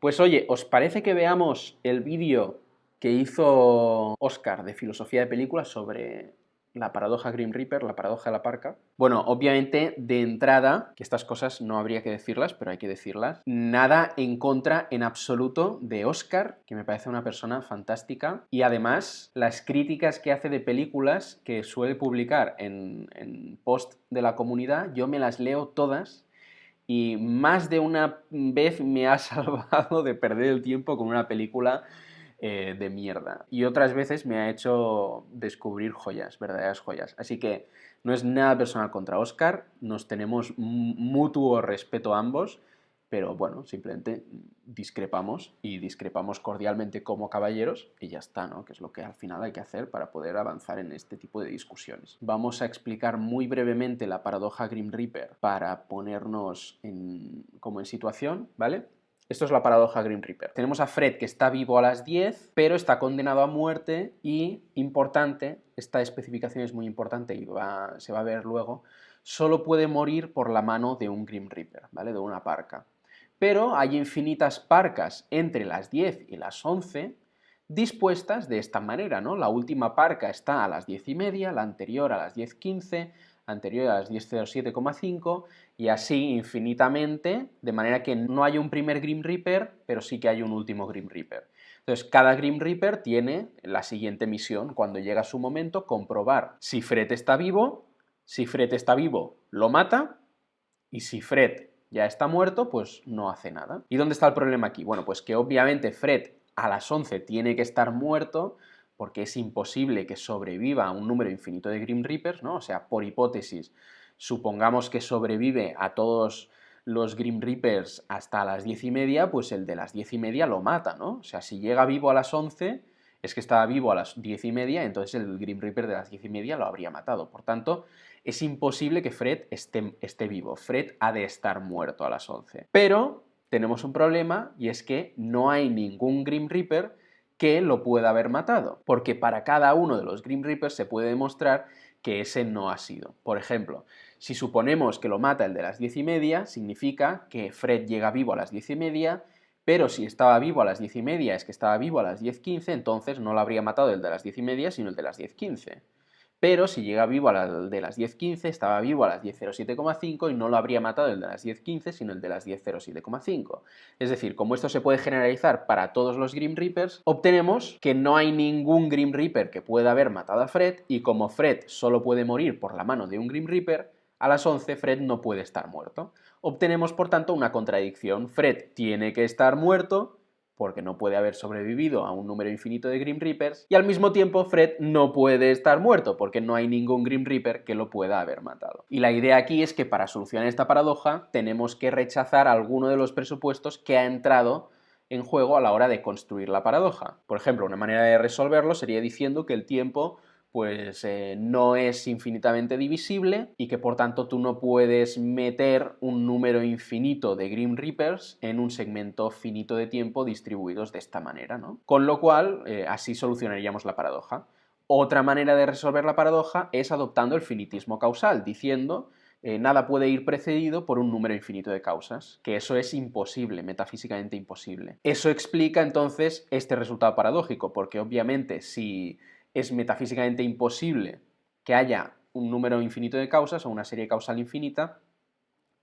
Pues oye, ¿os parece que veamos el vídeo que hizo Oscar de filosofía de películas sobre la paradoja Grim Reaper, la paradoja de la parca? Bueno, obviamente, de entrada, que estas cosas no habría que decirlas, pero hay que decirlas, nada en contra en absoluto de Oscar, que me parece una persona fantástica, y además las críticas que hace de películas que suele publicar en post de la comunidad, yo me las leo todas y más de una vez me ha salvado de perder el tiempo con una película de mierda. Y otras veces me ha hecho descubrir joyas, verdaderas joyas. Así que no es nada personal contra Oscar, nos tenemos mutuo respeto ambos, pero bueno, simplemente discrepamos y discrepamos cordialmente como caballeros y ya está, ¿no? Que es lo que al final hay que hacer para poder avanzar en este tipo de discusiones. Vamos a explicar muy brevemente la paradoja Grim Reaper para ponernos como en situación, ¿vale? Esto es la paradoja Grim Reaper. Tenemos a Fred que está vivo a las 10, pero está condenado a muerte y, importante, esta especificación es muy importante y se va a ver luego, solo puede morir por la mano de un Grim Reaper, ¿vale? De una parca. Pero hay infinitas parcas entre las 10 y las 11 dispuestas de esta manera, ¿no? La última parca está a las 10:30, la anterior a las 10:15, anterior a las 10:07,5 y así infinitamente, de manera que no hay un primer Grim Reaper, pero sí que hay un último Grim Reaper. Entonces, cada Grim Reaper tiene la siguiente misión, cuando llega su momento, comprobar si Fred está vivo, si Fred está vivo, lo mata, y si Fred ya está muerto, pues no hace nada. ¿Y dónde está el problema aquí? Bueno, pues que obviamente Fred a las 11 tiene que estar muerto porque es imposible que sobreviva a un número infinito de Grim Reapers, ¿no? O sea, por hipótesis, supongamos que sobrevive a todos los Grim Reapers hasta las 10:30, pues el de las 10:30 lo mata, ¿no? O sea, si llega vivo a las 11, es que estaba vivo a las 10:30, entonces el Grim Reaper de las 10:30 lo habría matado. Por tanto, es imposible que Fred esté vivo. Fred ha de estar muerto a las 11. Pero tenemos un problema y es que no hay ningún Grim Reaper que lo pueda haber matado. Porque para cada uno de los Grim Reapers se puede demostrar que ese no ha sido. Por ejemplo, si suponemos que lo mata el de las 10:30, significa que Fred llega vivo a las 10:30, pero si estaba vivo a las 10:30 es que estaba vivo a las 10:15, entonces no lo habría matado el de las 10:30, sino el de las 10:15. Pero si llega vivo al de las 10:15, estaba vivo a las 10:07,5 y no lo habría matado el de las 10:15, sino el de las 10:07,5. Es decir, como esto se puede generalizar para todos los Grim Reapers, obtenemos que no hay ningún Grim Reaper que pueda haber matado a Fred, y como Fred solo puede morir por la mano de un Grim Reaper, a las 11 Fred no puede estar muerto. Obtenemos, por tanto, una contradicción. Fred tiene que estar muerto, porque no puede haber sobrevivido a un número infinito de Grim Reapers, y al mismo tiempo Fred no puede estar muerto, porque no hay ningún Grim Reaper que lo pueda haber matado. Y la idea aquí es que para solucionar esta paradoja tenemos que rechazar alguno de los presupuestos que ha entrado en juego a la hora de construir la paradoja. Por ejemplo, una manera de resolverlo sería diciendo que el tiempo pues no es infinitamente divisible y que por tanto tú no puedes meter un número infinito de Grim Reapers en un segmento finito de tiempo distribuidos de esta manera, ¿no? Con lo cual, así solucionaríamos la paradoja. Otra manera de resolver la paradoja es adoptando el finitismo causal, diciendo nada puede ir precedido por un número infinito de causas, que eso es imposible, metafísicamente imposible. Eso explica entonces este resultado paradójico, porque obviamente si es metafísicamente imposible que haya un número infinito de causas o una serie causal infinita,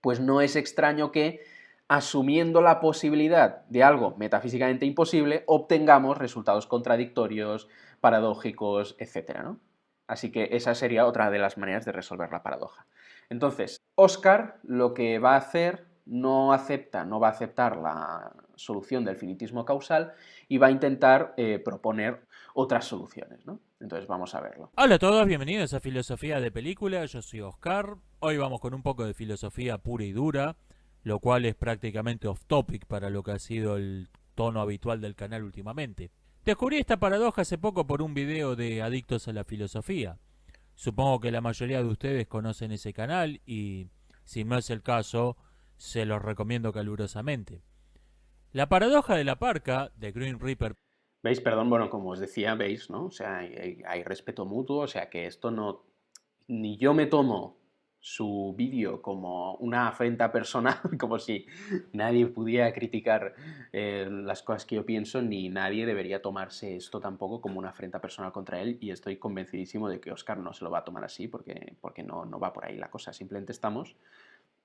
pues no es extraño que, asumiendo la posibilidad de algo metafísicamente imposible, obtengamos resultados contradictorios, paradójicos, etc., ¿no? Así que esa sería otra de las maneras de resolver la paradoja. Entonces, Oscar lo que va a hacer no va a aceptar la solución del finitismo causal y va a intentar proponer otras soluciones, ¿no? Entonces vamos a verlo. Hola a todos, bienvenidos a Filosofía de Película, yo soy Oscar. Hoy vamos con un poco de filosofía pura y dura, lo cual es prácticamente off topic para lo que ha sido el tono habitual del canal últimamente. Descubrí esta paradoja hace poco por un video de Adictos a la Filosofía. Supongo que la mayoría de ustedes conocen ese canal y, si no es el caso, se los recomiendo calurosamente. La paradoja de la parca, de Green Reaper. ¿Veis? Perdón, bueno, como os decía, veis, ¿no? O sea, hay respeto mutuo, o sea, que esto no, ni yo me tomo su vídeo como una afrenta personal, como si nadie pudiera criticar las cosas que yo pienso, ni nadie debería tomarse esto tampoco como una afrenta personal contra él, y estoy convencidísimo de que Óscar no se lo va a tomar así, porque no va por ahí la cosa, simplemente estamos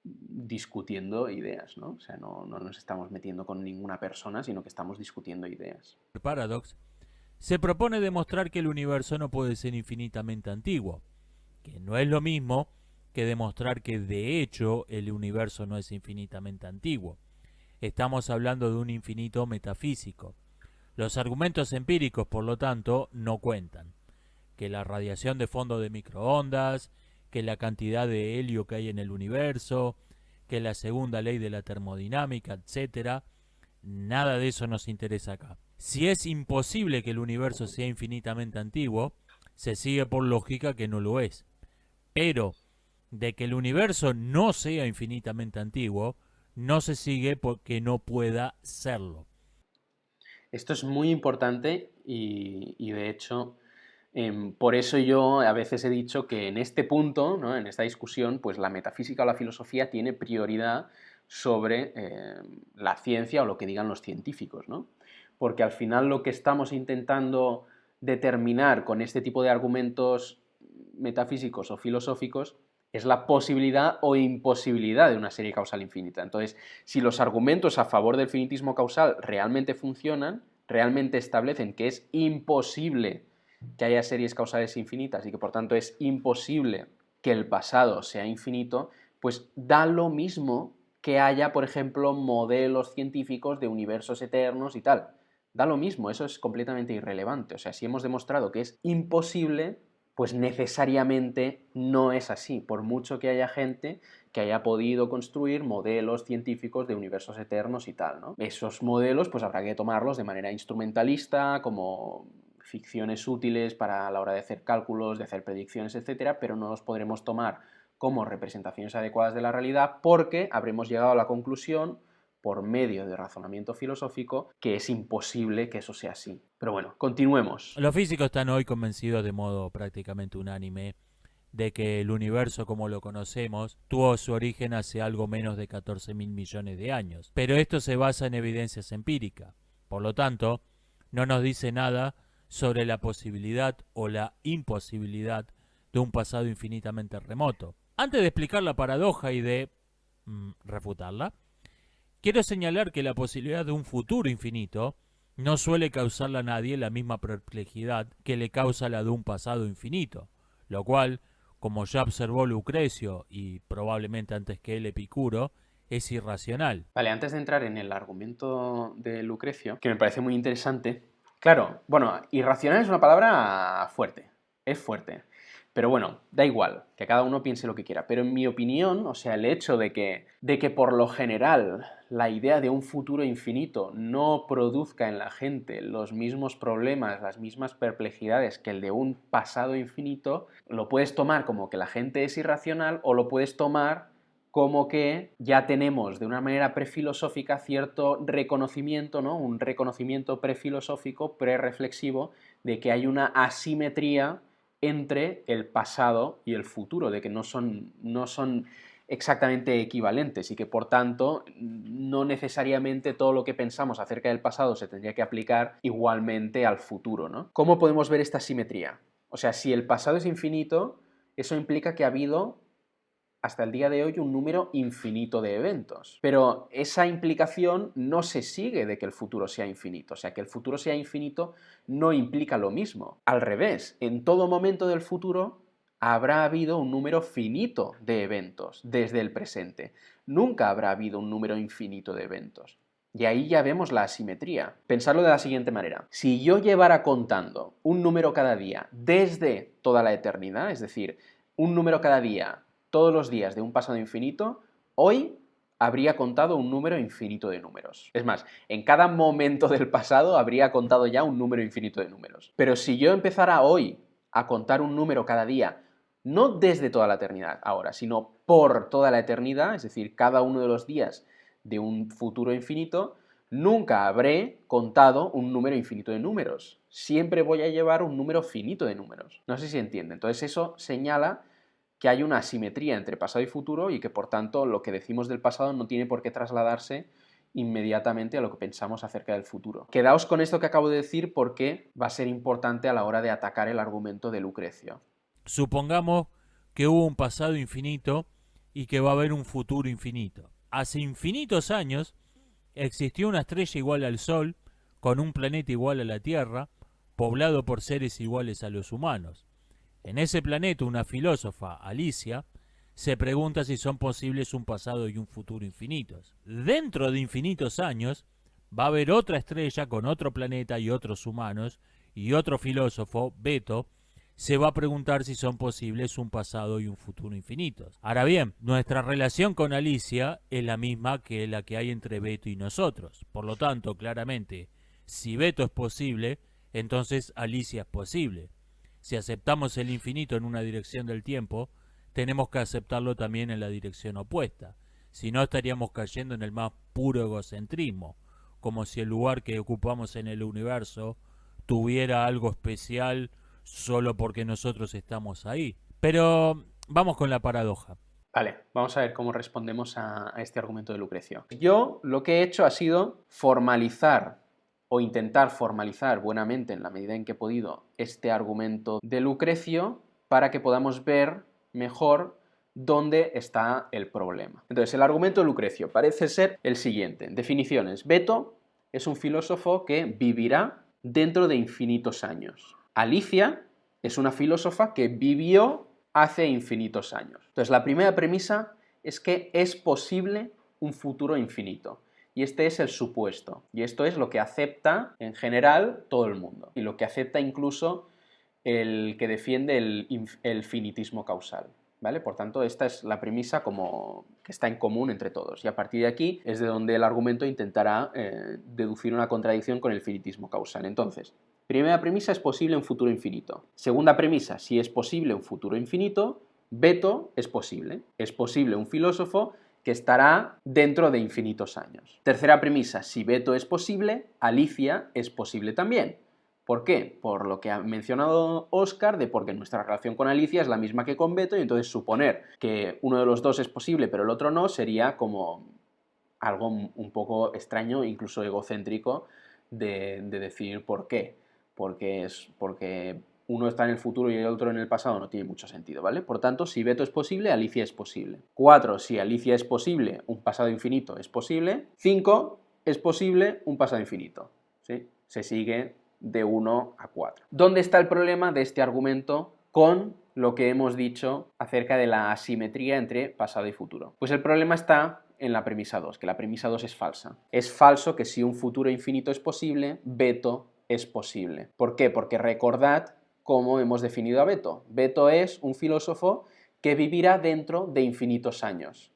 discutiendo ideas, ¿no? O sea, no nos estamos metiendo con ninguna persona, sino que estamos discutiendo ideas. Paradox se propone demostrar que el universo no puede ser infinitamente antiguo, que no es lo mismo que demostrar que de hecho el universo no es infinitamente antiguo. Estamos hablando de un infinito metafísico. Los argumentos empíricos, por lo tanto, no cuentan. Que la radiación de fondo de microondas, que la cantidad de helio que hay en el universo, que la segunda ley de la termodinámica, etc. Nada de eso nos interesa acá. Si es imposible que el universo sea infinitamente antiguo, se sigue por lógica que no lo es. Pero de que el universo no sea infinitamente antiguo, no se sigue porque no pueda serlo. Esto es muy importante y de hecho, por eso yo a veces he dicho que en este punto, ¿no? En esta discusión, pues la metafísica o la filosofía tiene prioridad sobre la ciencia o lo que digan los científicos, ¿no? Porque al final lo que estamos intentando determinar con este tipo de argumentos metafísicos o filosóficos es la posibilidad o imposibilidad de una serie causal infinita. Entonces, si los argumentos a favor del finitismo causal realmente funcionan, realmente establecen que es imposible que haya series causales infinitas y que por tanto es imposible que el pasado sea infinito, pues da lo mismo que haya, por ejemplo, modelos científicos de universos eternos y tal. Da lo mismo, eso es completamente irrelevante. O sea, si hemos demostrado que es imposible, pues necesariamente no es así, por mucho que haya gente que haya podido construir modelos científicos de universos eternos y tal, ¿no? Esos modelos pues habrá que tomarlos de manera instrumentalista, como ficciones útiles para la hora de hacer cálculos, de hacer predicciones, etcétera, pero no los podremos tomar como representaciones adecuadas de la realidad porque habremos llegado a la conclusión por medio de razonamiento filosófico que es imposible que eso sea así. Pero bueno, continuemos. Los físicos están hoy convencidos de modo prácticamente unánime de que el universo como lo conocemos tuvo su origen hace algo menos de 14.000 millones de años. Pero esto se basa en evidencias empíricas. Por lo tanto, no nos dice nada sobre la posibilidad o la imposibilidad de un pasado infinitamente remoto. Antes de explicar la paradoja y de refutarla, quiero señalar que la posibilidad de un futuro infinito no suele causarle a nadie la misma perplejidad que le causa la de un pasado infinito, lo cual, como ya observó Lucrecio y probablemente antes que él Epicuro, es irracional. Vale, antes de entrar en el argumento de Lucrecio, que me parece muy interesante, claro, bueno, irracional es una palabra fuerte, es fuerte. Pero bueno, da igual, que cada uno piense lo que quiera. Pero en mi opinión, o sea, el hecho de que por lo general la idea de un futuro infinito no produzca en la gente los mismos problemas, las mismas perplejidades que el de un pasado infinito, lo puedes tomar como que la gente es irracional o lo puedes tomar como que ya tenemos de una manera prefilosófica cierto reconocimiento, ¿no? Un reconocimiento prefilosófico, prereflexivo, de que hay una asimetría entre el pasado y el futuro, de que no son exactamente equivalentes y que por tanto no necesariamente todo lo que pensamos acerca del pasado se tendría que aplicar igualmente al futuro, ¿no? ¿Cómo podemos ver esta simetría? O sea, si el pasado es infinito, eso implica que ha habido hasta el día de hoy un número infinito de eventos. Pero esa implicación no se sigue de que el futuro sea infinito. O sea, que el futuro sea infinito no implica lo mismo. Al revés, en todo momento del futuro habrá habido un número finito de eventos desde el presente. Nunca habrá habido un número infinito de eventos. Y ahí ya vemos la asimetría. Pensarlo de la siguiente manera. Si yo llevara contando un número cada día desde toda la eternidad, es decir, un número cada día todos los días de un pasado infinito, hoy habría contado un número infinito de números. Es más, en cada momento del pasado habría contado ya un número infinito de números. Pero si yo empezara hoy a contar un número cada día, no desde toda la eternidad ahora, sino por toda la eternidad, es decir, cada uno de los días de un futuro infinito, nunca habré contado un número infinito de números. Siempre voy a llevar un número finito de números. No sé si entiende. Entonces eso señala que hay una asimetría entre pasado y futuro y que por tanto lo que decimos del pasado no tiene por qué trasladarse inmediatamente a lo que pensamos acerca del futuro. Quedaos con esto que acabo de decir porque va a ser importante a la hora de atacar el argumento de Lucrecio. Supongamos que hubo un pasado infinito y que va a haber un futuro infinito. Hace infinitos años existió una estrella igual al Sol, con un planeta igual a la Tierra, poblado por seres iguales a los humanos. En ese planeta una filósofa, Alicia, se pregunta si son posibles un pasado y un futuro infinitos. Dentro de infinitos años va a haber otra estrella con otro planeta y otros humanos, y otro filósofo, Beto, se va a preguntar si son posibles un pasado y un futuro infinitos. Ahora bien, nuestra relación con Alicia es la misma que la que hay entre Beto y nosotros. Por lo tanto, claramente, si Beto es posible, entonces Alicia es posible. Si aceptamos el infinito en una dirección del tiempo, tenemos que aceptarlo también en la dirección opuesta. Si no, estaríamos cayendo en el más puro egocentrismo, como si el lugar que ocupamos en el universo tuviera algo especial solo porque nosotros estamos ahí. Pero vamos con la paradoja. Vale, vamos a ver cómo respondemos a este argumento de Lucrecio. Yo lo que he hecho ha sido formalizar o intentar formalizar buenamente en la medida en que he podido este argumento de Lucrecio para que podamos ver mejor dónde está el problema. Entonces, el argumento de Lucrecio parece ser el siguiente. Definiciones. Beto es un filósofo que vivirá dentro de infinitos años. Alicia es una filósofa que vivió hace infinitos años. Entonces, la primera premisa es que es posible un futuro infinito. Y este es el supuesto. Y esto es lo que acepta en general todo el mundo. Y lo que acepta incluso el que defiende el finitismo causal. ¿Vale? Por tanto, esta es la premisa como que está en común entre todos. Y a partir de aquí es de donde el argumento intentará deducir una contradicción con el finitismo causal. Entonces, primera premisa, es posible un futuro infinito. Segunda premisa, si es posible un futuro infinito, Beto es posible. Es posible un filósofo que estará dentro de infinitos años. Tercera premisa, si Beto es posible, Alicia es posible también. ¿Por qué? Por lo que ha mencionado Óscar, de porque nuestra relación con Alicia es la misma que con Beto, y entonces suponer que uno de los dos es posible pero el otro no sería como algo un poco extraño, incluso egocéntrico, de decir por qué. Porque uno está en el futuro y el otro en el pasado, no tiene mucho sentido, ¿vale? Por tanto, si Beto es posible, Alicia es posible. 4, si Alicia es posible, un pasado infinito es posible. 5, es posible un pasado infinito, ¿sí? Se sigue de 1 a 4. ¿Dónde está el problema de este argumento con lo que hemos dicho acerca de la asimetría entre pasado y futuro? Pues el problema está en la premisa 2, que la premisa 2 es falsa. Es falso que si un futuro infinito es posible, Beto es posible. ¿Por qué? Porque recordad cómo hemos definido a Beto. Beto es un filósofo que vivirá dentro de infinitos años.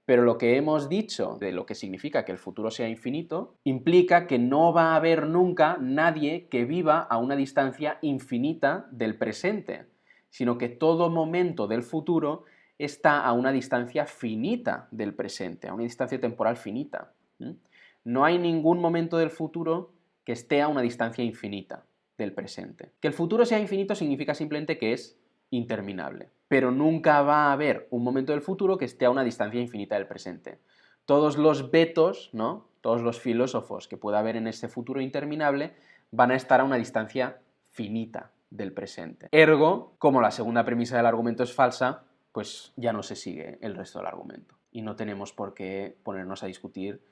Pero lo que hemos dicho de lo que significa que el futuro sea infinito, implica que no va a haber nunca nadie que viva a una distancia infinita del presente, sino que todo momento del futuro está a una distancia finita del presente, a una distancia temporal finita. No hay ningún momento del futuro que esté a una distancia infinita del presente. Que el futuro sea infinito significa simplemente que es interminable, pero nunca va a haber un momento del futuro que esté a una distancia infinita del presente. Todos los betos, ¿no? Todos los filósofos que pueda haber en ese futuro interminable van a estar a una distancia finita del presente. Ergo, como la segunda premisa del argumento es falsa, pues ya no se sigue el resto del argumento y no tenemos por qué ponernos a discutir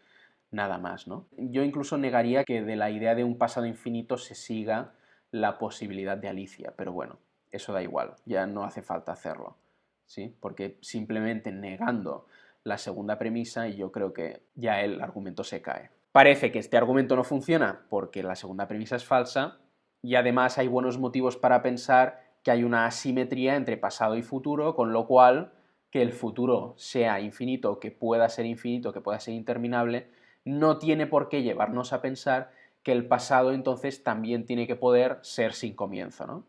nada más, ¿no? Yo incluso negaría que de la idea de un pasado infinito se siga la posibilidad de Alicia, pero bueno, eso da igual, ya no hace falta hacerlo, ¿sí? Porque simplemente negando la segunda premisa, y yo creo que ya el argumento se cae. Parece que este argumento no funciona porque la segunda premisa es falsa, y además hay buenos motivos para pensar que hay una asimetría entre pasado y futuro, con lo cual que el futuro sea infinito, que pueda ser infinito, que pueda ser interminable, no tiene por qué llevarnos a pensar que el pasado entonces también tiene que poder ser sin comienzo, ¿no?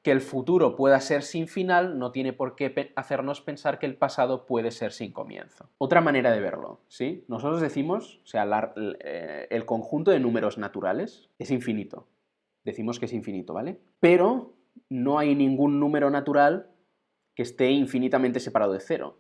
Que el futuro pueda ser sin final no tiene por qué hacernos pensar que el pasado puede ser sin comienzo. Otra manera de verlo, ¿sí? Nosotros decimos, o sea, el conjunto de números naturales es infinito. Decimos que es infinito, ¿vale? Pero no hay ningún número natural que esté infinitamente separado de cero.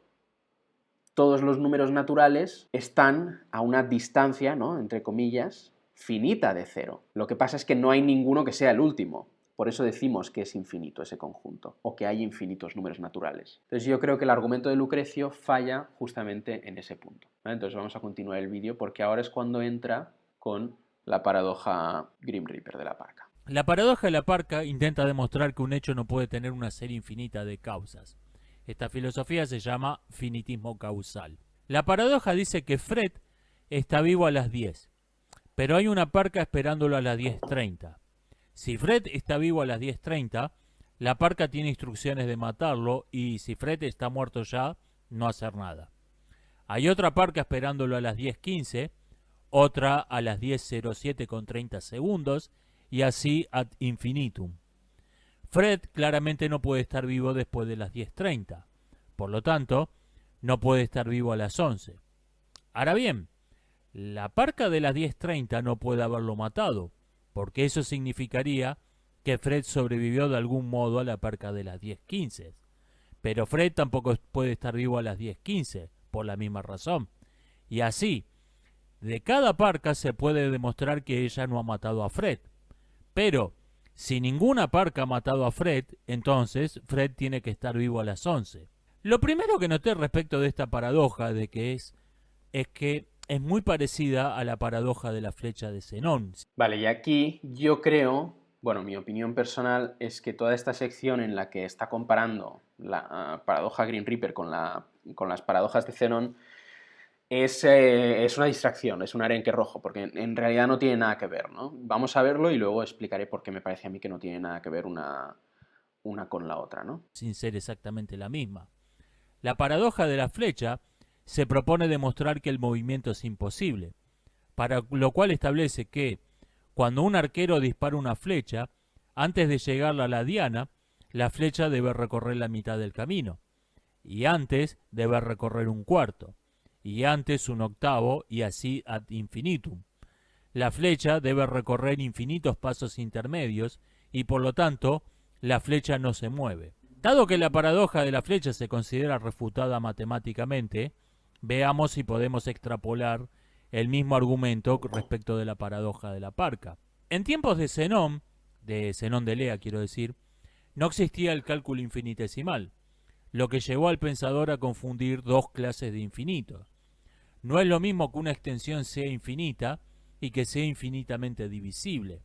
Todos los números naturales están a una distancia, ¿no?, entre comillas, finita de cero. Lo que pasa es que no hay ninguno que sea el último. Por eso decimos que es infinito ese conjunto, o que hay infinitos números naturales. Entonces yo creo que el argumento de Lucrecio falla justamente en ese punto, ¿vale? Entonces vamos a continuar el vídeo porque ahora es cuando entra con la paradoja Grim Reaper de la parca. La paradoja de la parca intenta demostrar que un hecho no puede tener una serie infinita de causas. Esta filosofía se llama finitismo causal. La paradoja dice que Fred está vivo a las 10, pero hay una parca esperándolo a las 10:30. Si Fred está vivo a las 10:30, la parca tiene instrucciones de matarlo y si Fred está muerto ya, no hacer nada. Hay otra parca esperándolo a las 10:15, otra a las 10:07 con 30 segundos y así ad infinitum. Fred claramente no puede estar vivo después de las 10:30, por lo tanto, no puede estar vivo a las 11. Ahora bien, la parca de las 10:30 no puede haberlo matado, porque eso significaría que Fred sobrevivió de algún modo a la parca de las 10:15. Pero Fred tampoco puede estar vivo a las 10:15, por la misma razón. Y así, de cada parca se puede demostrar que ella no ha matado a Fred. Pero, si ninguna parca ha matado a Fred, entonces Fred tiene que estar vivo a las 11. Lo primero que noté respecto de esta paradoja es que es muy parecida a la paradoja de la flecha de Zenón. Vale, y aquí yo creo, bueno, mi opinión personal es que toda esta sección en la que está comparando la paradoja Grim Reaper con las paradojas de Zenón es una distracción, es un arenque rojo, porque en realidad no tiene nada que ver, ¿no? Vamos a verlo y luego explicaré por qué me parece a mí que no tiene nada que ver una con la otra, ¿no? Sin ser exactamente la misma. La paradoja de la flecha se propone demostrar que el movimiento es imposible, para lo cual establece que cuando un arquero dispara una flecha, antes de llegar a la diana, la flecha debe recorrer la mitad del camino, y antes debe recorrer un cuarto, y antes un octavo, y así ad infinitum. La flecha debe recorrer infinitos pasos intermedios, y por lo tanto, la flecha no se mueve. Dado que la paradoja de la flecha se considera refutada matemáticamente, veamos si podemos extrapolar el mismo argumento respecto de la paradoja de la parca. En tiempos de Zenón de Lea quiero decir, no existía el cálculo infinitesimal, lo que llevó al pensador a confundir dos clases de infinitos. No es lo mismo que una extensión sea infinita y que sea infinitamente divisible.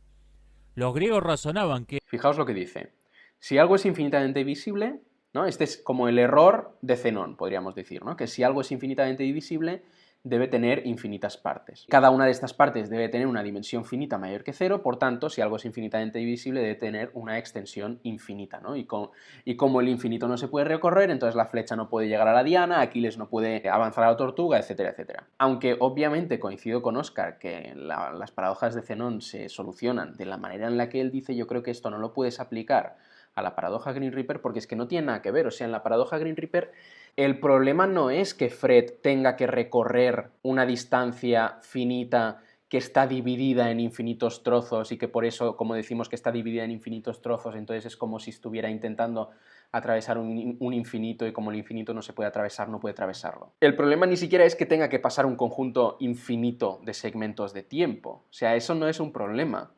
Los griegos razonaban que... Fijaos lo que dice. Si algo es infinitamente divisible, ¿no? Este es como el error de Zenón, podríamos decir, ¿no? Que si algo es infinitamente divisible, debe tener infinitas partes. Cada una de estas partes debe tener una dimensión finita mayor que cero, por tanto, si algo es infinitamente divisible, debe tener una extensión infinita, ¿no? Y como el infinito no se puede recorrer, entonces la flecha no puede llegar a la diana, Aquiles no puede avanzar a la tortuga, etcétera, etcétera. Aunque obviamente coincido con Óscar que las paradojas de Zenón se solucionan de la manera en la que él dice, yo creo que esto no lo puedes aplicar a la paradoja Grim Reaper porque es que no tiene nada que ver. O sea, en la paradoja Grim Reaper el problema no es que Fred tenga que recorrer una distancia finita que está dividida en infinitos trozos y que por eso, como decimos que está dividida en infinitos trozos, entonces es como si estuviera intentando atravesar un infinito y como el infinito no se puede atravesar, no puede atravesarlo. El problema ni siquiera es que tenga que pasar un conjunto infinito de segmentos de tiempo. O sea, eso no es un problema.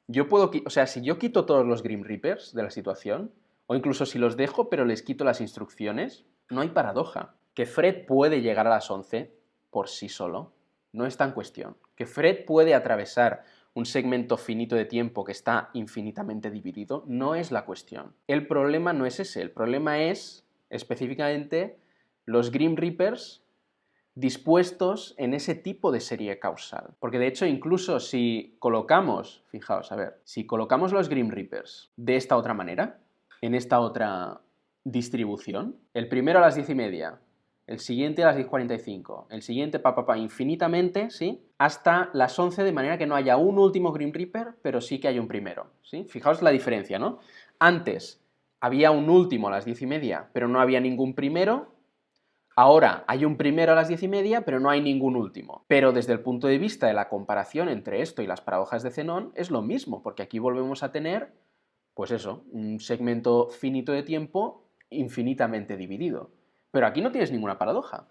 Si yo quito todos los Grim Reapers de la situación, o incluso si los dejo pero les quito las instrucciones, no hay paradoja. Que Fred puede llegar a las 11 por sí solo no está en cuestión. Que Fred puede atravesar un segmento finito de tiempo que está infinitamente dividido no es la cuestión. El problema no es ese, el problema es específicamente los Grim Reapers dispuestos en ese tipo de serie causal. Porque de hecho, incluso si colocamos, fijaos, a ver, si colocamos los Grim Reapers de esta otra manera, en esta otra distribución, el primero a las 10:30, el siguiente a las 10:45, el siguiente infinitamente, ¿sí? Hasta las 11, de manera que no haya un último Grim Reaper, pero sí que haya un primero, ¿sí? Fijaos la diferencia, ¿no? Antes había un último a las 10:30, pero no había ningún primero. Ahora hay un primero a las 10:30, pero no hay ningún último. Pero desde el punto de vista de la comparación entre esto y las paradojas de Zenón, es lo mismo, porque aquí volvemos a tener, pues eso, un segmento finito de tiempo infinitamente dividido. Pero aquí no tienes ninguna paradoja.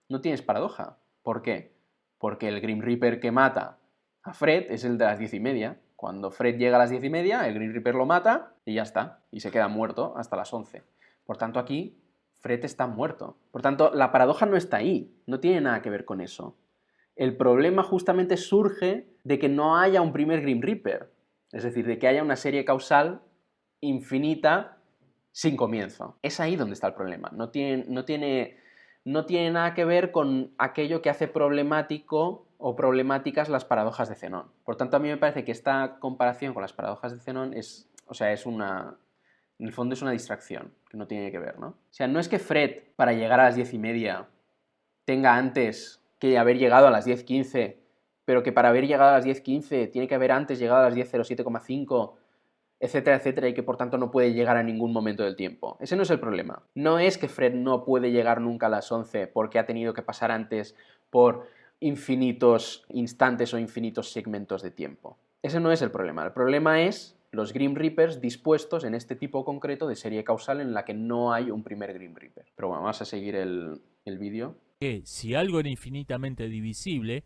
No tienes paradoja. ¿Por qué? Porque el Grim Reaper que mata a Fred es el de las 10:30. Cuando Fred llega a las 10:30, el Grim Reaper lo mata y ya está. Y se queda muerto hasta las 11. Por tanto, aquí Fred está muerto. Por tanto, la paradoja no está ahí. No tiene nada que ver con eso. El problema justamente surge de que no haya un primer Grim Reaper. Es decir, de que haya una serie causal infinita sin comienzo. Es ahí donde está el problema. No tiene nada que ver con aquello que hace problemático o problemáticas las paradojas de Zenón. Por tanto, a mí me parece que esta comparación con las paradojas de Zenón es en el fondo es una distracción, que no tiene que ver, ¿no? O sea, no es que Fred, para llegar a las 10:30, tenga antes que haber llegado a las 10:15, pero que para haber llegado a las 10:15 tiene que haber antes llegado a las 10:07,5, etcétera, etcétera, y que por tanto no puede llegar a ningún momento del tiempo. Ese no es el problema. No es que Fred no puede llegar nunca a las 11 porque ha tenido que pasar antes por infinitos instantes o infinitos segmentos de tiempo. Ese no es el problema. El problema es los Grim Reapers dispuestos en este tipo concreto de serie causal en la que no hay un primer Grim Reaper. Pero bueno, vamos a seguir el vídeo. Que si algo era infinitamente divisible,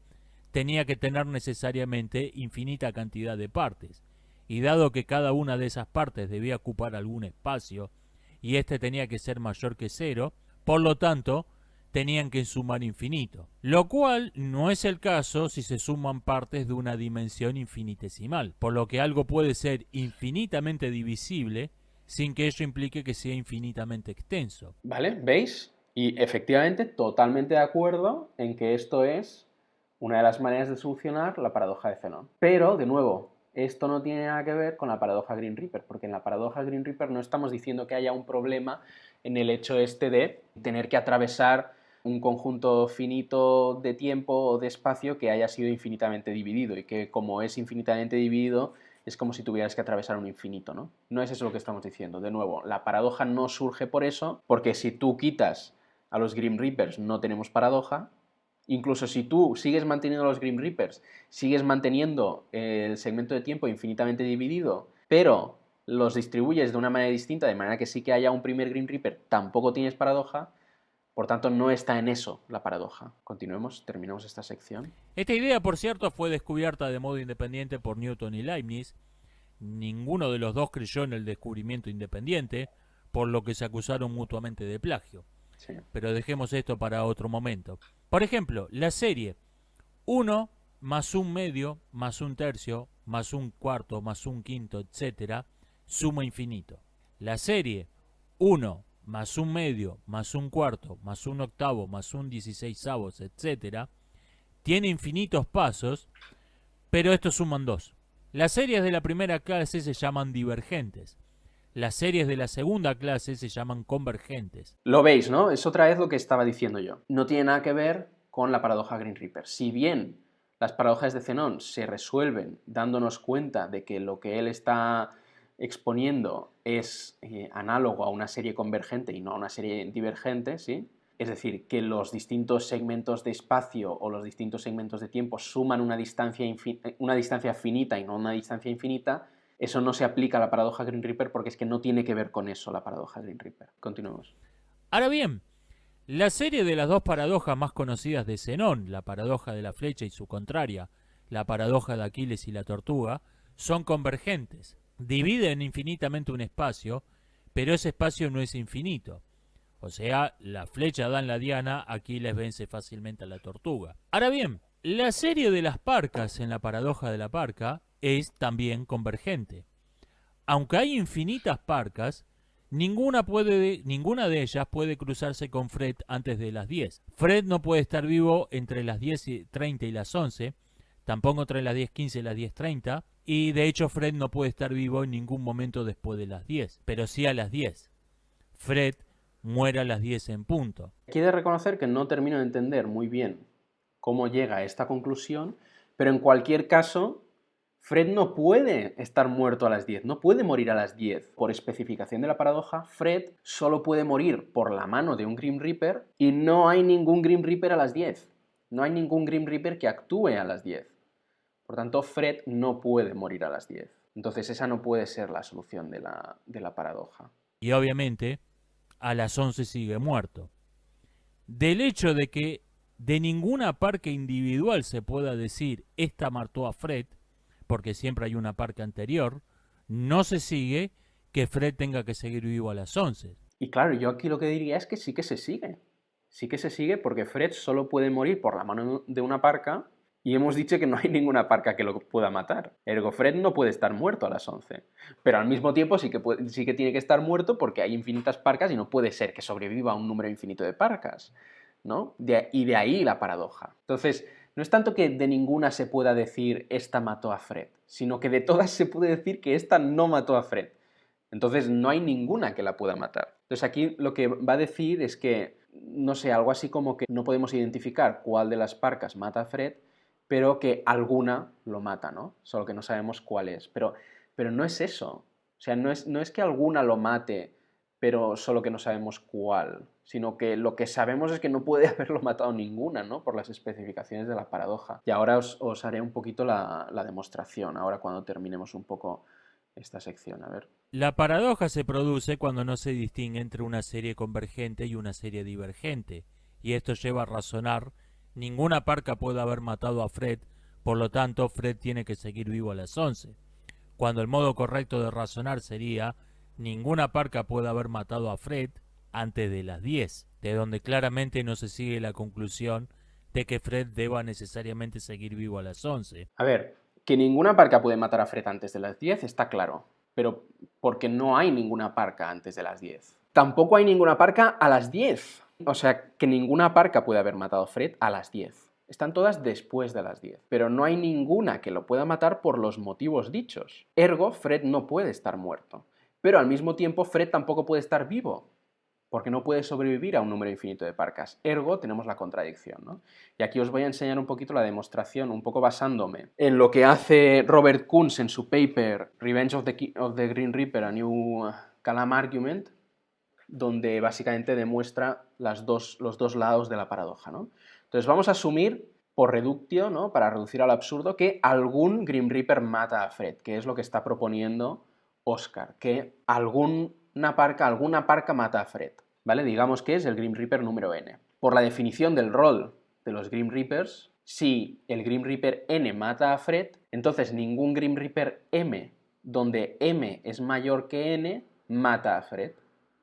tenía que tener necesariamente infinita cantidad de partes. Y dado que cada una de esas partes debía ocupar algún espacio, y este tenía que ser mayor que cero, por lo tanto, tenían que sumar infinito. Lo cual no es el caso si se suman partes de una dimensión infinitesimal, por lo que algo puede ser infinitamente divisible sin que ello implique que sea infinitamente extenso. ¿Vale? ¿Veis? Y efectivamente, totalmente de acuerdo en que esto es una de las maneras de solucionar la paradoja de Zenón. Pero, de nuevo, esto no tiene nada que ver con la paradoja Grim Reaper, porque en la paradoja Grim Reaper no estamos diciendo que haya un problema en el hecho este de tener que atravesar un conjunto finito de tiempo o de espacio que haya sido infinitamente dividido y que como es infinitamente dividido es como si tuvieras que atravesar un infinito, ¿no? No es eso lo que estamos diciendo. De nuevo, la paradoja no surge por eso, porque si tú quitas a los Grim Reapers no tenemos paradoja. Incluso si tú sigues manteniendo a los Grim Reapers, sigues manteniendo el segmento de tiempo infinitamente dividido, pero los distribuyes de una manera distinta, de manera que sí que haya un primer Grim Reaper, tampoco tienes paradoja. Por tanto, no está en eso la paradoja. Continuemos, terminamos esta sección. Esta idea, por cierto, fue descubierta de modo independiente por Newton y Leibniz. Ninguno de los dos creyó en el descubrimiento independiente, por lo que se acusaron mutuamente de plagio. Sí. Pero dejemos esto para otro momento. Por ejemplo, la serie 1 más 1 medio más 1 tercio más 1 cuarto más 1 quinto, etc., suma infinito. La serie 1 más 1 medio más 1 cuarto más 1 octavo más 1 16avos, etc., tiene infinitos pasos, pero estos suman 2. Las series de la primera clase se llaman divergentes. Las series de la segunda clase se llaman convergentes. Lo veis, ¿no? Es otra vez lo que estaba diciendo yo. No tiene nada que ver con la paradoja Grim Reaper. Si bien las paradojas de Zenón se resuelven dándonos cuenta de que lo que él está exponiendo es análogo a una serie convergente y no a una serie divergente, ¿sí? Es decir, que los distintos segmentos de espacio o los distintos segmentos de tiempo suman una distancia finita y no una distancia infinita. Eso no se aplica a la paradoja Grim Reaper porque es que no tiene que ver con eso la paradoja Grim Reaper. Continuemos. Ahora bien, la serie de las dos paradojas más conocidas de Zenón, la paradoja de la flecha y su contraria, la paradoja de Aquiles y la tortuga, son convergentes. Dividen infinitamente un espacio, pero ese espacio no es infinito. O sea, la flecha da en la diana, Aquiles vence fácilmente a la tortuga. Ahora bien, la serie de las parcas en la paradoja de la parca es también convergente. Aunque hay infinitas parcas, ninguna de ellas puede cruzarse con Fred antes de las 10. Fred no puede estar vivo entre las 10:30 y las 11, tampoco entre las 10:15 y las 10:30, y de hecho Fred no puede estar vivo en ningún momento después de las 10, pero sí a las 10. Fred muere a las 10 en punto. Aquí he de reconocer que no termino de entender muy bien cómo llega a esta conclusión, pero en cualquier caso, Fred no puede estar muerto a las 10, no puede morir a las 10. Por especificación de la paradoja, Fred solo puede morir por la mano de un Grim Reaper y no hay ningún Grim Reaper a las 10. No hay ningún Grim Reaper que actúe a las 10. Por tanto, Fred no puede morir a las 10. Entonces esa no puede ser la solución de la paradoja. Y obviamente, a las 11 sigue muerto. Del hecho de que de ninguna parca individual se pueda decir esta mató a Fred, porque siempre hay una parca anterior, no se sigue que Fred tenga que seguir vivo a las 11. Y claro, yo aquí lo que diría es que sí que se sigue. Sí que se sigue porque Fred solo puede morir por la mano de una parca y hemos dicho que no hay ninguna parca que lo pueda matar. Ergo, Fred no puede estar muerto a las 11. Pero al mismo tiempo sí que tiene que estar muerto porque hay infinitas parcas y no puede ser que sobreviva un número infinito de parcas, ¿no? Y de ahí la paradoja. Entonces, no es tanto que de ninguna se pueda decir esta mató a Fred, sino que de todas se puede decir que esta no mató a Fred. Entonces no hay ninguna que la pueda matar. Entonces aquí lo que va a decir es que, no sé, algo así como que no podemos identificar cuál de las parcas mata a Fred, pero que alguna lo mata, ¿no? Solo que no sabemos cuál es. Pero no es eso. O sea, no es que alguna lo mate, pero solo que no sabemos cuál, sino que lo que sabemos es que no puede haberlo matado ninguna, ¿no? Por las especificaciones de la paradoja. Y ahora os haré un poquito la demostración, ahora cuando terminemos un poco esta sección, a ver. La paradoja se produce cuando no se distingue entre una serie convergente y una serie divergente, y esto lleva a razonar, ninguna parca puede haber matado a Fred, por lo tanto Fred tiene que seguir vivo a las 11, cuando el modo correcto de razonar sería, ninguna parca puede haber matado a Fred antes de las 10, de donde claramente no se sigue la conclusión de que Fred deba necesariamente seguir vivo a las 11. A ver, que ninguna parca puede matar a Fred antes de las 10 está claro, pero porque no hay ninguna parca antes de las 10. Tampoco hay ninguna parca a las 10. O sea, que ninguna parca puede haber matado a Fred a las 10. Están todas después de las 10. Pero no hay ninguna que lo pueda matar por los motivos dichos. Ergo, Fred no puede estar muerto. Pero al mismo tiempo, Fred tampoco puede estar vivo, porque no puede sobrevivir a un número infinito de parcas. Ergo, tenemos la contradicción, ¿no? Y aquí os voy a enseñar un poquito la demostración, un poco basándome en lo que hace Robert Kunz en su paper Revenge of the Green Reaper, a New Kalam Argument, donde básicamente demuestra los dos lados de la paradoja, ¿no? Entonces vamos a asumir, por reductio, ¿no? Para reducir al absurdo, que algún Grim Reaper mata a Fred, que es lo que está proponiendo Oscar, que alguna parca mata a Fred, ¿vale? Digamos que es el Grim Reaper número n. Por la definición del rol de los Grim Reapers, si el Grim Reaper n mata a Fred, entonces ningún Grim Reaper m, donde m es mayor que n, mata a Fred.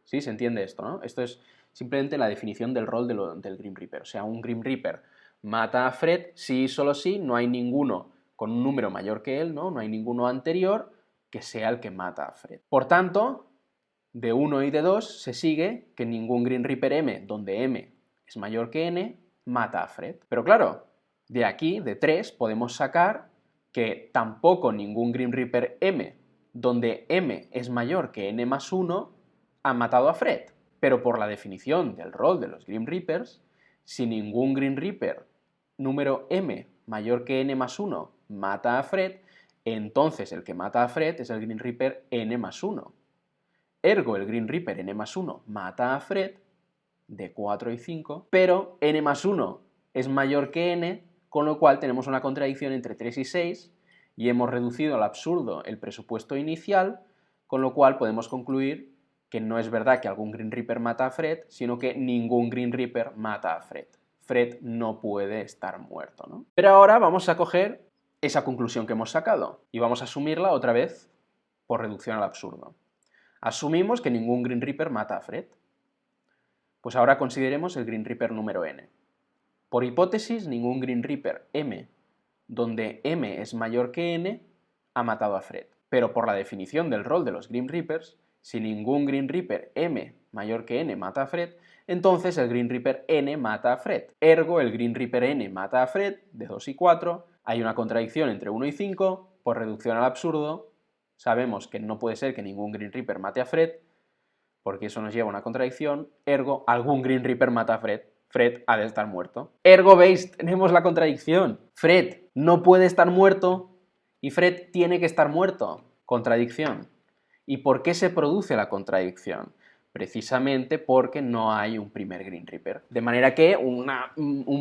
¿Sí? ¿Se entiende esto, no? Esto es simplemente la definición del rol del Grim Reaper. O sea, un Grim Reaper mata a Fred si y solo si no hay ninguno con un número mayor que él, ¿no? No hay ninguno anterior que sea el que mata a Fred. Por tanto, de 1 y de 2 se sigue que ningún Grim Reaper m, donde m es mayor que n, mata a Fred. Pero claro, de aquí, de 3, podemos sacar que tampoco ningún Grim Reaper m, donde m es mayor que n más 1, ha matado a Fred. Pero por la definición del rol de los Grim Reapers, si ningún Grim Reaper número m mayor que n más 1 mata a Fred, entonces el que mata a Fred es el Grim Reaper n más 1. Ergo, el Grim Reaper n más 1 mata a Fred, de 4 y 5, pero n más 1 es mayor que n, con lo cual tenemos una contradicción entre 3 y 6, y hemos reducido al absurdo el presupuesto inicial, con lo cual podemos concluir que no es verdad que algún Grim Reaper mata a Fred, sino que ningún Grim Reaper mata a Fred. Fred no puede estar muerto, ¿no? Pero ahora vamos a coger esa conclusión que hemos sacado y vamos a asumirla otra vez por reducción al absurdo. Asumimos que ningún Grim Reaper mata a Fred. Pues ahora consideremos el Grim Reaper número n. Por hipótesis, ningún Grim Reaper m, donde m es mayor que n, ha matado a Fred. Pero por la definición del rol de los Grim Reapers, si ningún Grim Reaper m mayor que n mata a Fred, entonces el Grim Reaper n mata a Fred. Ergo, el Grim Reaper n mata a Fred, de 2 y 4. Hay una contradicción entre 1 y 5. Por reducción al absurdo, sabemos que no puede ser que ningún Grim Reaper mate a Fred, porque eso nos lleva a una contradicción. Ergo, algún Grim Reaper mata a Fred. Fred ha de estar muerto. Ergo, ¿veis? Tenemos la contradicción. Fred no puede estar muerto y Fred tiene que estar muerto. Contradicción. ¿Y por qué se produce la contradicción? Precisamente porque no hay un primer Grim Reaper. De manera que un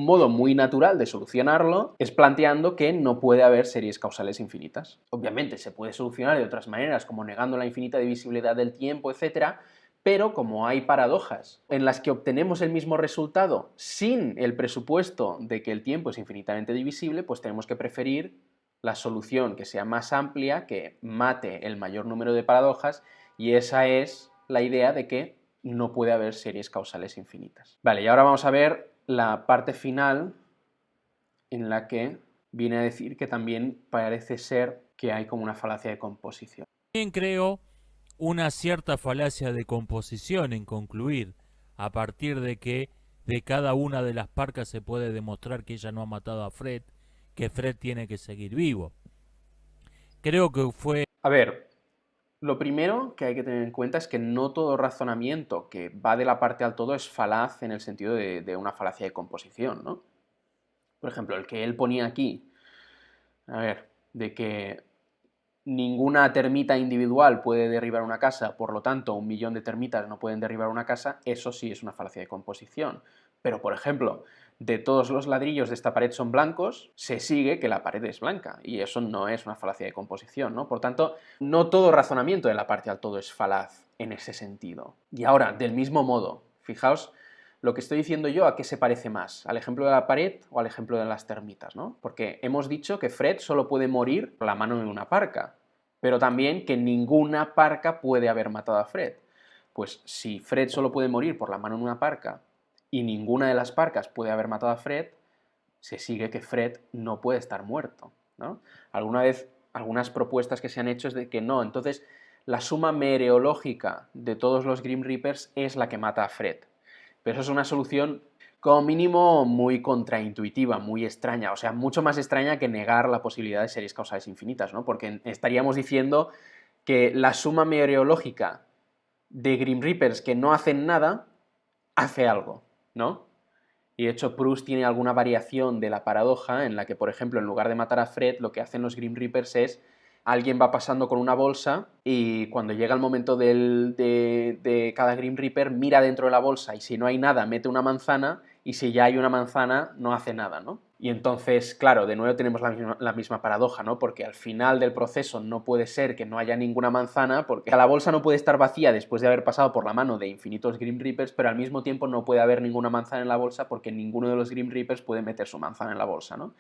modo muy natural de solucionarlo es planteando que no puede haber series causales infinitas. Obviamente se puede solucionar de otras maneras, como negando la infinita divisibilidad del tiempo, etc., pero como hay paradojas en las que obtenemos el mismo resultado sin el presupuesto de que el tiempo es infinitamente divisible, pues tenemos que preferir la solución que sea más amplia, que mate el mayor número de paradojas, y esa es la idea de que no puede haber series causales infinitas. Vale, y ahora vamos a ver la parte final en la que viene a decir que también parece ser que hay como una falacia de composición. También creo una cierta falacia de composición en concluir, a partir de que de cada una de las parcas se puede demostrar que ella no ha matado a Fred, que Fred tiene que seguir vivo. Creo que fue... A ver, lo primero que hay que tener en cuenta es que no todo razonamiento que va de la parte al todo es falaz en el sentido de una falacia de composición, ¿no? Por ejemplo, el que él ponía aquí, a ver, de que ninguna termita individual puede derribar una casa, por lo tanto, 1.000.000 de termitas no pueden derribar una casa, eso sí es una falacia de composición. Pero, por ejemplo, de todos los ladrillos de esta pared son blancos, se sigue que la pared es blanca, y eso no es una falacia de composición, ¿no? Por tanto, no todo razonamiento de la parte al todo es falaz en ese sentido. Y ahora, del mismo modo, fijaos lo que estoy diciendo yo, ¿a qué se parece más? ¿Al ejemplo de la pared o al ejemplo de las termitas, ¿no? Porque hemos dicho que Fred solo puede morir por la mano de una parca, pero también que ninguna parca puede haber matado a Fred. Pues si Fred solo puede morir por la mano de una parca y ninguna de las parcas puede haber matado a Fred, se sigue que Fred no puede estar muerto, ¿no? Alguna vez, algunas propuestas que se han hecho es de que no, entonces la suma mereológica de todos los Grim Reapers es la que mata a Fred. Pero eso es una solución como mínimo muy contraintuitiva, muy extraña, o sea, mucho más extraña que negar la posibilidad de series causales infinitas, ¿no? Porque estaríamos diciendo que la suma mereológica de Grim Reapers que no hacen nada, hace algo, ¿no? Y de hecho Proust tiene alguna variación de la paradoja en la que, por ejemplo, en lugar de matar a Fred, lo que hacen los Grim Reapers es alguien va pasando con una bolsa y cuando llega el momento de cada Grim Reaper mira dentro de la bolsa y si no hay nada mete una manzana y si ya hay una manzana no hace nada, ¿no? Y entonces, claro, de nuevo tenemos la misma paradoja, ¿no? Porque al final del proceso no puede ser que no haya ninguna manzana, porque la bolsa no puede estar vacía después de haber pasado por la mano de infinitos Grim Reapers, pero al mismo tiempo no puede haber ninguna manzana en la bolsa porque ninguno de los Grim Reapers puede meter su manzana en la bolsa, ¿no?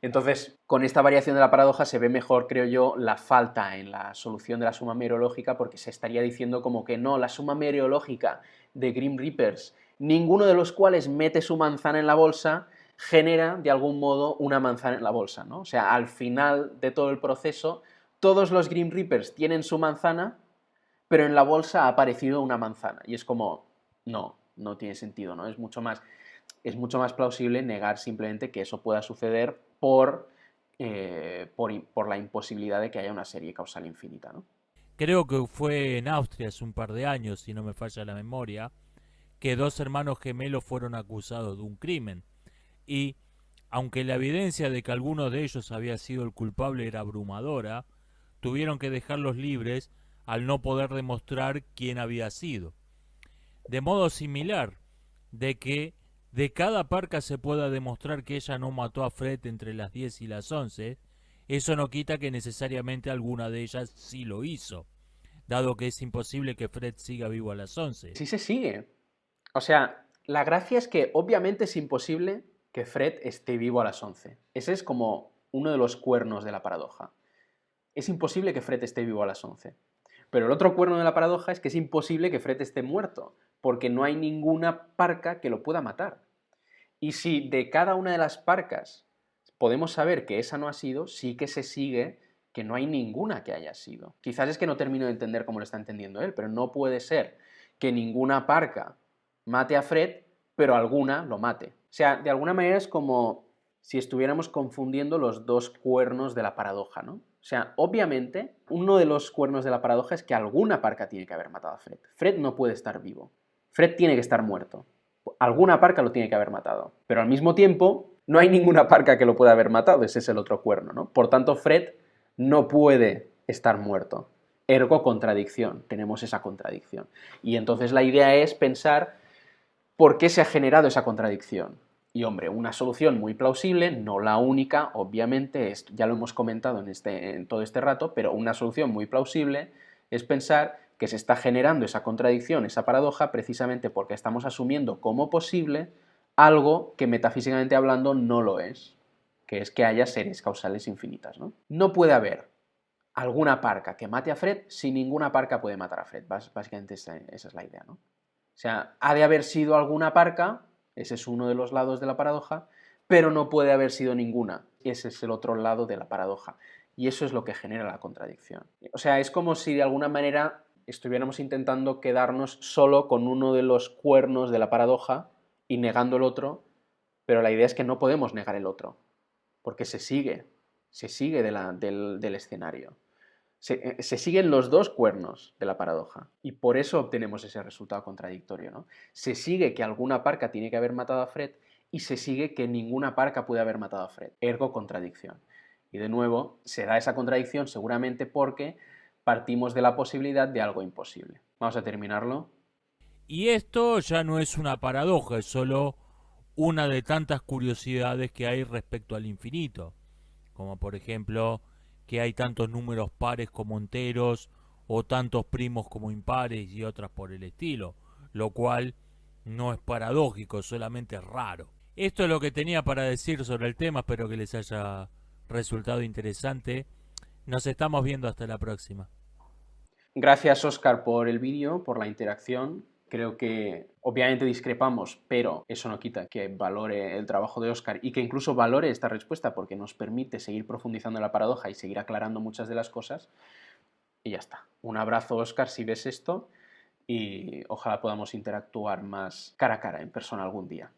Entonces, con esta variación de la paradoja se ve mejor, creo yo, la falta en la solución de la suma mereológica, porque se estaría diciendo como que no, la suma mereológica de Grim Reapers, ninguno de los cuales mete su manzana en la bolsa, genera de algún modo una manzana en la bolsa, ¿no? O sea, al final de todo el proceso, todos los Grim Reapers tienen su manzana, pero en la bolsa ha aparecido una manzana. Y es como, no, no tiene sentido, ¿no? Es mucho más plausible negar simplemente que eso pueda suceder por la imposibilidad de que haya una serie causal infinita, ¿no? Creo que fue en Austria hace un par de años, si no me falla la memoria, que dos hermanos gemelos fueron acusados de un crimen. Y, aunque la evidencia de que alguno de ellos había sido el culpable era abrumadora, tuvieron que dejarlos libres al no poder demostrar quién había sido. De modo similar, de que de cada parca se pueda demostrar que ella no mató a Fred entre las 10 y las 11, eso no quita que necesariamente alguna de ellas sí lo hizo, dado que es imposible que Fred siga vivo a las 11. Sí se sigue. O sea, la gracia es que obviamente es imposible que Fred esté vivo a las 11. Ese es como uno de los cuernos de la paradoja. Es imposible que Fred esté vivo a las 11. Pero el otro cuerno de la paradoja es que es imposible que Fred esté muerto, porque no hay ninguna parca que lo pueda matar. Y si de cada una de las parcas podemos saber que esa no ha sido, sí que se sigue que no hay ninguna que haya sido. Quizás es que no termino de entender cómo lo está entendiendo él, pero no puede ser que ninguna parca mate a Fred, pero alguna lo mate. O sea, de alguna manera es como si estuviéramos confundiendo los dos cuernos de la paradoja, ¿no? O sea, obviamente, uno de los cuernos de la paradoja es que alguna parca tiene que haber matado a Fred. Fred no puede estar vivo. Fred tiene que estar muerto. Alguna parca lo tiene que haber matado. Pero al mismo tiempo, no hay ninguna parca que lo pueda haber matado. Ese es el otro cuerno, ¿no? Por tanto, Fred no puede estar muerto. Ergo contradicción. Tenemos esa contradicción. Y entonces la idea es pensar por qué se ha generado esa contradicción. Y hombre, una solución muy plausible, no la única, obviamente, ya lo hemos comentado en todo este rato, pero una solución muy plausible Es pensar que se está generando esa contradicción, esa paradoja, precisamente porque estamos asumiendo como posible algo que metafísicamente hablando no lo es, que es que haya series causales infinitas, ¿no? No puede haber alguna parca que mate a Fred si ninguna parca puede matar a Fred. Básicamente esa es la idea, ¿no? O sea, ha de haber sido alguna parca, ese es uno de los lados de la paradoja, pero no puede haber sido ninguna. Ese es el otro lado de la paradoja. Y eso es lo que genera la contradicción. O sea, es como si de alguna manera estuviéramos intentando quedarnos solo con uno de los cuernos de la paradoja y negando el otro, pero la idea es que no podemos negar el otro, porque se sigue del escenario. Se siguen los dos cuernos de la paradoja y por eso obtenemos ese resultado contradictorio, ¿no? Se sigue que alguna parca tiene que haber matado a Fred y se sigue que ninguna parca puede haber matado a Fred, ergo contradicción. Y de nuevo, se da esa contradicción seguramente porque partimos de la posibilidad de algo imposible. Vamos a terminarlo. Y esto ya no es una paradoja, es solo una de tantas curiosidades que hay respecto al infinito, como por ejemplo que hay tantos números pares como enteros o tantos primos como impares y otras por el estilo, lo cual no es paradójico, solamente es raro. Esto es lo que tenía para decir sobre el tema, espero que les haya resultado interesante. Nos estamos viendo hasta la próxima. Gracias, Oscar, por el vídeo, por la interacción. Creo que obviamente discrepamos, pero eso no quita que valore el trabajo de Oscar y que incluso valore esta respuesta porque nos permite seguir profundizando en la paradoja y seguir aclarando muchas de las cosas. Y ya está. Un abrazo, Oscar, si ves esto y ojalá podamos interactuar más cara a cara, en persona algún día.